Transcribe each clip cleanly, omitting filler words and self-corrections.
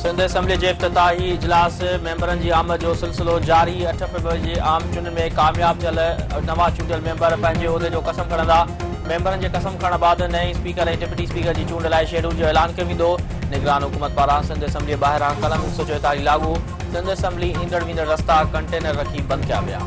Sindh assembly के इफ्तिताही इजलास मेंबरन की आमद जो सिलसिलो जारी। 8 फरवरी के आम चुन में कामयाब थियल नवा चूंडियल मेंबर पंहिंजे उहिदे जो कसम खणंदा। मेंबरन के कसम खणण बाद नए स्पीकर और डिप्टी स्पीकर की चूंड लाइ शेड्यूल जो ऐलान कयो वेंदो। निगरान हुकूमत पारां सिंध असेंबली ॿाहिरां कलम 144 लागू। सिंध असेंबली ईंदड़ वींदड़ रस्ता कंटेनर रखी बंद किया विया।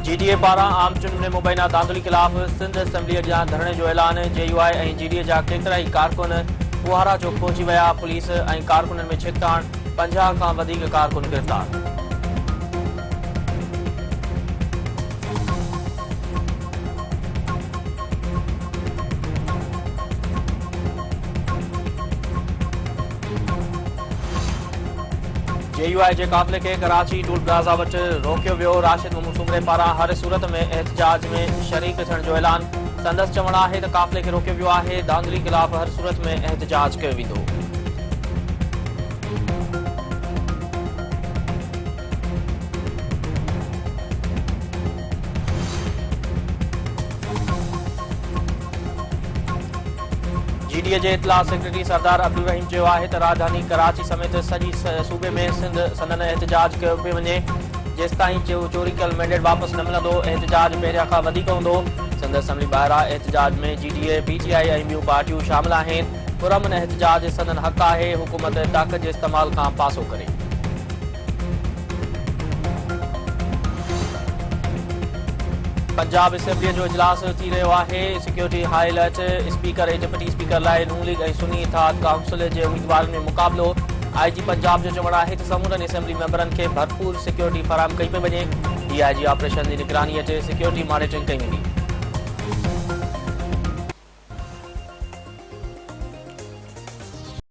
जीडीए पारां आम चुन में मुबैना धांधली खिलाफ सिंध असेंबली अॻियां धरणे जो ऐलान। जेयूआई ऐं जीडीए जा केतिरा ई कारकुन फुहारा चौक पहुची विया। पुलिस ऐं कारकुननि में छिकताण। 50 खां वधीक कारकुन गिरफ़्तार। जेयूआई के काफ़िले के कराची टूल प्लाज़ा वटि रोकियो वियो। राशिद मोहम्मद सुमरे पारां हर सूरत में एहतजाज में शरीक थियण जो ऐलान। संदसि चवणु आहे त काफ़िले खे रोकियो वियो आहे। धांधली ख़िलाफ़ हर सूरत में एहतजाज कयो वेंदो। जीडीए के इतला सेक्रेटरी सरदार अब्दुल रहीम चयो आहे त राजधानी कराची समेत सॼी सूबे में संदन एहतजाज कयो पियो वञे। जेसिताईं चोरी कयल मैंडेट वापसि न मिलंदो एहतजाज पहिरियां खां वधीक हूंदो। सिंध असेंबली ॿाहिरां एहतजाज में जीडीए पीटीआई ऐं ॿियूं पार्टियूं शामिल आहिनि। पुरअमन एहतजाज संदन हक़ आहे। हुकूमत ताक़त जे इस्तेमाल खां पासो करे। पंजाब असेंबली जो इजलास थी रहियो आहे। Security high alert. स्पीकर ऐं डिप्टी स्पीकर लाइ नून लीग ऐं सुन्नी इत्तेहाद काउंसिल के उम्मीदवारनि में मुक़ाबिलो। आईजी पंजाब जो चवणु आहे त समूरनि असेंबली मेंबरनि खे भरपूर सिक्योरिटी फराहम कई पई वञे। डीआईजी ऑपरेशन की निगरानी ते सिक्योरिटी मॉनिटरिंग कई वेंदी।